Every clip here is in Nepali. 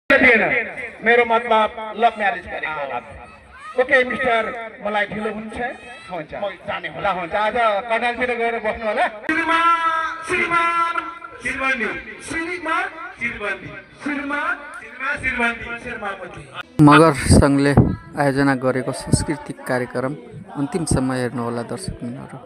मेरो मतलब लभ म्यारेज गरेको। ओके मिस्टर, मलाई ढिलो हुन्छ हुन्छ म जाने होला हुन्छ। आज कर्णालतिर गएर बस्नु होला। मगर सङ्घले आयोजना गरेको सांस्कृतिक कार्यक्रम अन्तिमसम्म हेर्नुहोला दर्शकबिनहरू।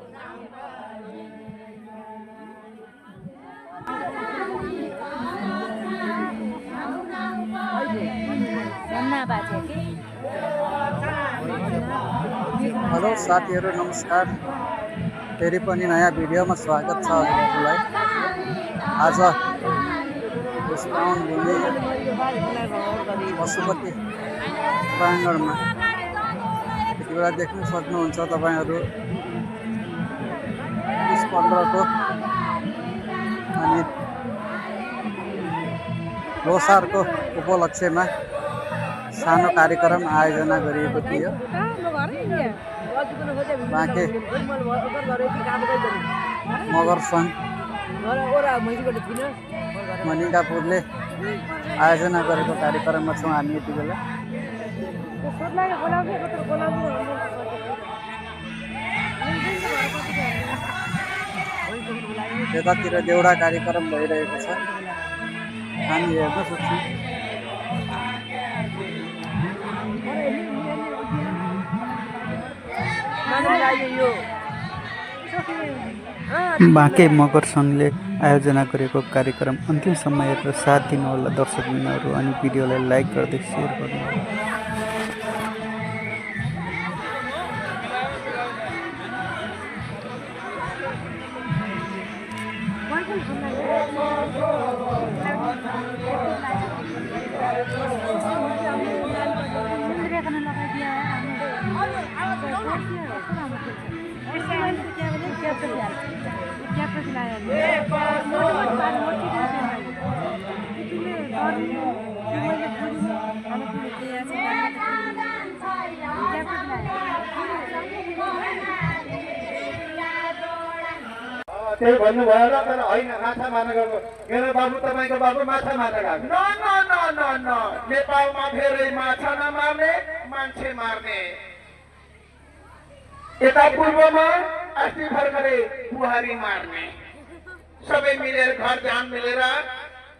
हेलो साथीहरू, नमस्कार। फेरि पनि नयाँ भिडियोमा स्वागत छ हजुरहरूलाई। आज डिस्काउन्ट घुम्ने पशुपति प्राङ्गणमा यति बेला देख्न सक्नुहुन्छ तपाईँहरू 2015 को अनि लोसारको उपलक्ष्यमा सानो कार्यक्रम आयोजना गरिएको थियो। बाँके मगर सङ्घ मनिकापुरले आयोजना गरेको कार्यक्रममा छौँ हामी यति बेला। यतातिर देउडा कार्यक्रम भइरहेको छ, हामी हेर्न सक्छौँ। बाँके मगर सङ्घले आयोजना गरेको कार्यक्रम अन्तिमसम्म हेरेर साथ दिनुहोला दर्शकबिनहरू अनि भिडियोलाई लाइक गर्दै सेयर गर्नुहोला। त्यही भन्नुभयो र, तर होइन माछा मार्न गएको। मेरो बाबु, तपाईँको बाबु माछा मार्न गएको। न न न न न, नेपालमा धेरै माछा नमार्ने, मान्छे मार्ने। यता पूर्वमा अस्ति भर्खरै बुहारी मार्ने। सबै मिलेर घर ध्यान मिलेर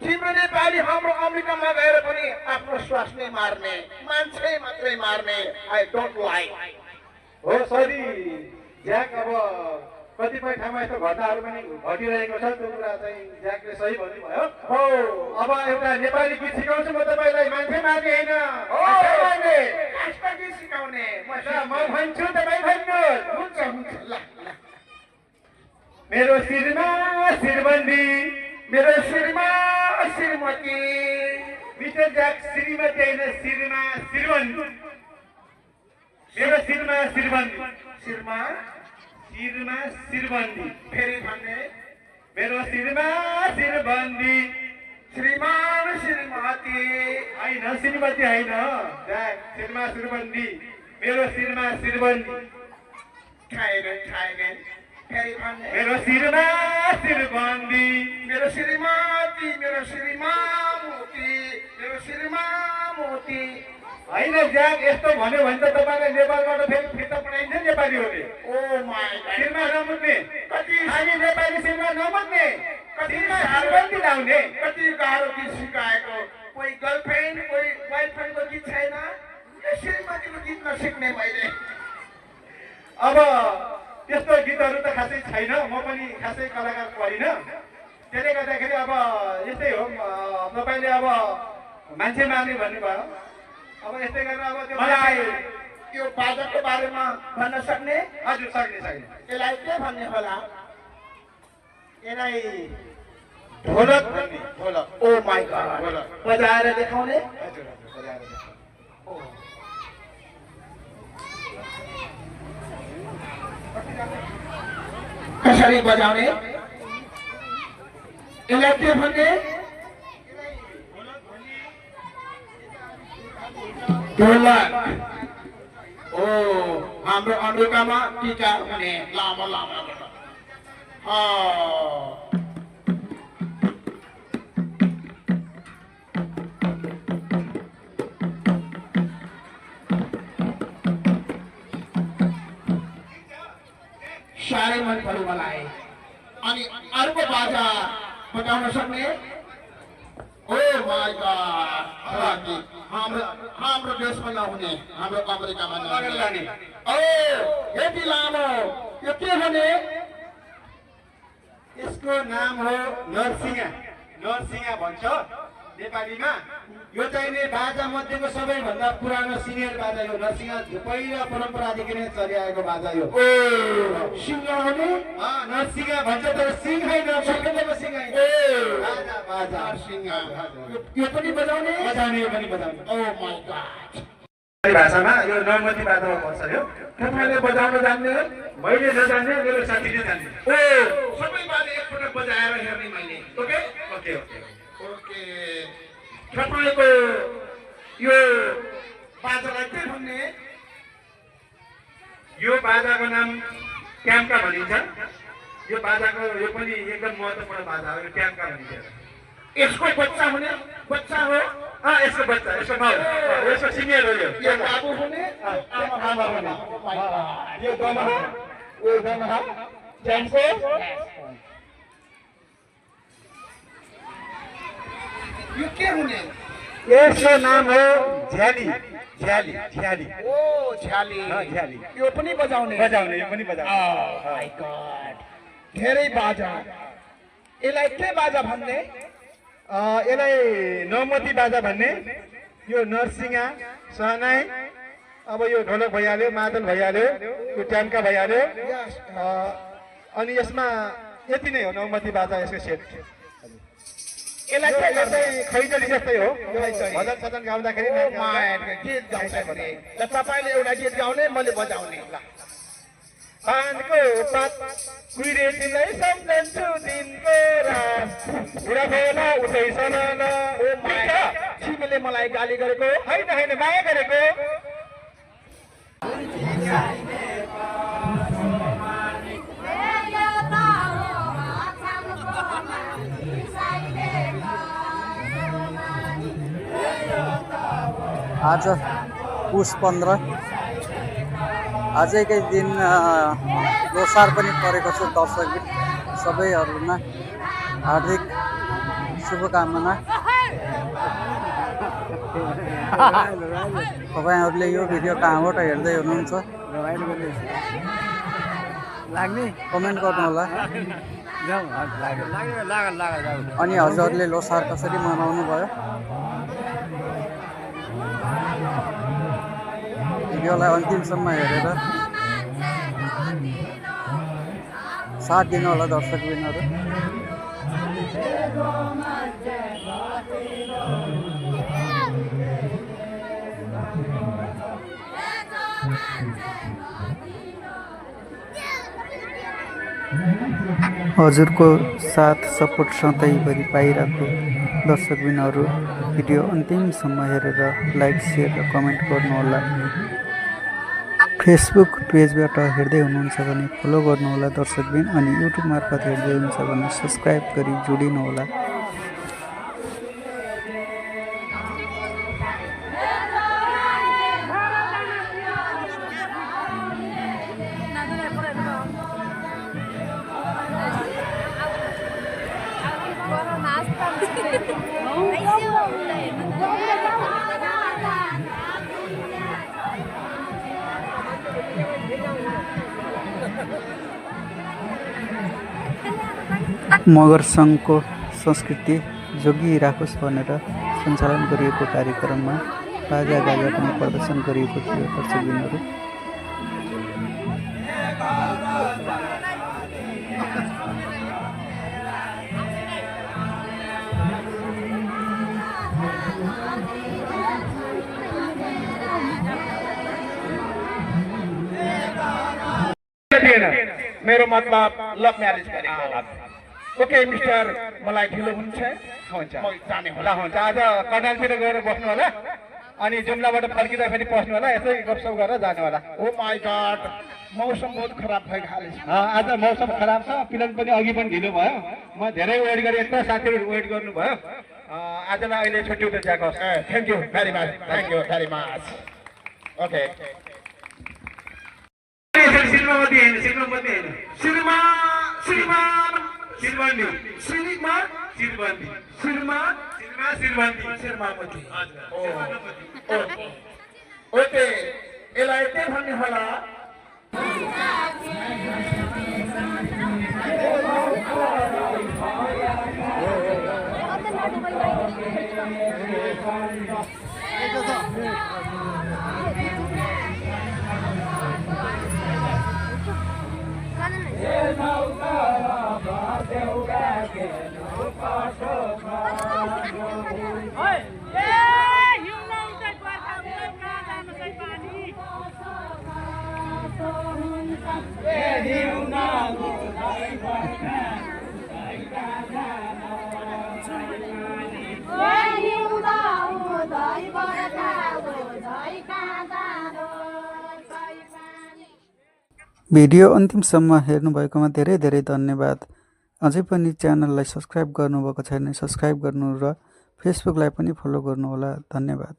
तिम्रो नेपाली हाम्रो अमेरिकामा गएर पनि आफ्नो स्वास्नी मार्ने, मान्छे मात्रै मार्ने। आई डोन्ट लाइक हो सरी ज्याक। अब कतिपय ठाउँमा यस्तो घटनाहरू पनि घटिरहेको छ, त्यो कुरा चाहिँ ज्याकले सही भन्नुभयो हो। अब एउटा नेपाली गीत सिकाउँछु म तपाईँलाई, मान्छे मार्ने होइन, गीत सिकाउने म भन्छु, तपाईँ भन्नुहोस्। हुन्छ हुन्छ, ल ल। मेरो शिरमा शिरबन्दी, मेरो शिरमा श्रीमती। मिस्टर ज्याक श्रीमती होइन, शिरमा शिरबन्दी। मेरो शिरमा शिरबन्दी, शिरमा शिरमा शिरबन्दी। फेरि भन्ने, मेरो शिरमा शिरबन्दी, श्रीमान श्रीमती होइन, श्रीमती होइन, शिरमा शिरबन्दी, मेरो शिरमा शिरबन्दी। फेरि भन्ने, मेरो शिरमा शिरबन्दी, मेरो श्रीमती, मेरो श्रीमामती, मेरो श्रीमामती। होइन ज्याक, यस्तो भन्यो भने त तपाईँलाई नेपालबाट फेरि फिर्ता पठाइन्छ नेपालीहरूले। ओ माय गॉड, शिरमा नमुद्ने, कति हामी नेपाली शिरमा नमुद्ने, कति शिरबन्दी लाउने। कति गाह्रो गीत सिकाएको, कोही गर्लफ्रेन्ड कोही बोयफ्रेन्डको गीत छैन, श्रीमतीको गीत नसिक्ने मैले। अब त्यस्तो गीतहरू त खासै छैन, म पनि खासै कलाकार परिनँ। त्यसले गर्दाखेरि अब यस्तै हो। तपाईँले अब मान्छे मार्ने भन्नुभयो, अब यस्तै गरेर अब त्यो मलाई त्यो बाजाको बारेमा भन्न सक्ने? हजुर, सक्ने सक्ने। यसलाई के भन्ने होला? यसलाई ढोलक भन्ने। ढोलक। ओ माय गॉड, बजाएर देखाउने? हजुर हजुर, बजाएर देखाउने। कसरी बजाउने? यसलाई के भन्ने? ढोलक। ओ हाम्रो अमेरिकामा टीका हुने लामो लामो। साह्रै मन पर्यो मलाई। अनि अर्को बाजा बजाउन सक्ने? ओ माय गॉड, हाम्रो देशमा नहुने, हाम्रो अमेरिकामा नहुने। ओ यति लामो, यो के भने? यसको नाम हो नरसिंहा। नरसिंहा भन्छ नेपालीमा। यो चाहिँ नि बाजा मध्येको सबैभन्दा पुरानो सिनियर बाजा यो नरसिंहा। पहिला परम्परादेखि नै चलिआएको बाजा यो। ओ सिंह भने? नरसिंहा भन्छ तर सिंह होइन, सबैको सिंह होइन। बाजा बाजा सिंह। यो पनि बजाउने? बजाउने, यो पनि बजाउने। Oh my god. भाषामा यो नर्मती बाजामा पर्छ यो। तपाईले बजाउन जान्ने? मैले नजान्ने, मेरो साथीले जान्ने। ओ सबै बाजा एकपटक बजाएर हेर्ने मैले। Okay okay okay okay. तपाईको यो बाजालाई के भन्ने? यो बाजाको नाम ट्याम्का भनिन्छ। यो बाजाको यो पनि एकदम महत्त्वपूर्ण बाजा हो। यो ट्याम्का भनिन्छ। यसको बच्चा हुने? बच्चा हो? यसको बच्चा, यसको माउ, यसको सिनियर हो यो। यो बाबु हुने? आमा हुने। यो दमहा? यो दमहा? जानको? यो के हुने? यसको नाम हो झ्याली। झ्याली झ्याली। ओ झ्याली। झ्याली। यो पनि बजाउने? बजाउने, यो पनि बजाउने। ओ माय गॉड, धेरै बाजा। यसलाई के बाजा भन्ने? यसलाई नौमती बाजा भन्ने। यो नरसिंहा, सहनाई, अब यो ढोलक भइहाल्यो, मादल भइहाल्यो, यो ट्याम्का भइहाल्यो। अनि यसमा यति नै हो नौमती बाजा, यसको सेट। यसलाई के गर्दै? खैजली जस्तै हो। भजन सजन गाउँदाखेरि गीत गाउँछ भने ल तपाईले एउटा गीत गाउने, मैले बजाउने। ल पानको पात कुहिरे तिमीलाई सम्झन्छु दिनको रात, बुढाबेला उठैसन न। ओ माया, छिमेले मलाई गाली गरेको? होइन होइन, माया गरेको। आज पुस 15 आजकै दिन लोसार पनि परेको छ। दर्शक सबैहरूमा हार्दिक शुभकामना। तपाईँहरूले यो भिडियो कहाँबाट हेर्दै हुनुहुन्छ कमेन्ट गर्नुहोला। अनि हजुरहरूले लोसार कसरी मनाउनु भयो? भिडियोलाई अन्तिमसम्म हेरेर साथ दिनु होला दर्शकबिनहरू। हजुरको साथ सपोर्ट सधैँभरि पाइरहेको दर्शकबिनहरू भिडियो अन्तिमसम्म हेरेर लाइक, सेयर र कमेन्ट गर्नुहोला। फेसबुक पेजबाट हेर्दै हुनुहुन्छ भने फलो गर्नुहोला दर्शकबिन, अनि युट्युब मार्फत हेर्दै हुनुहुन्छ भने सब्सक्राइब गरी जोडिनुहोला। मगर सङ्घको संस्कृति जोगिराखोस् भनेर सञ्चालन गरिएको कार्यक्रममा बाजा गाजा पनि प्रदर्शन गरिएको थियो दर्शकबिनहरू। मेरो मतलब लभ म्यारेज गरेको। ओके मिस्टर, मलाई ढिलो हुन्छ। हुन्छ, म जाने ल होला। हुन्छ। आज कर्णालतिर गएर बस्नु होला, अनि जुम्लाबाट फर्किँदा फेरि पस्नु होला, यसै गफसफ गरेर जानु होला। ओ माय गॉड, मौसम बहुत खराब भइहाल्यो छ। आज मौसम खराब छ, प्लेन पनि अघि पनि ढिलो भयो। म धेरै वेट गरेँ, यत्रो साथीहरू वेट गर्नुभयो। आजलाई अहिले छुट्टी उठेर जाएको। Thank you very much, thank you very much. Okay. Shrimavati होइन श्रीमावती होइन श्रीमान श्रीबन्दी श्रीमावती ओके यसलाई के भन्ने होला भिडियो अन्तिमसम्म हेर्नुभएकोमा धेरै धेरै धन्यवाद। अझै पनि च्यानललाई सब्स्क्राइब गर्नुभएको छैन सब्स्क्राइब गर्नु र फेसबुकलाई पनि फलो गर्नुहोला। धन्यवाद।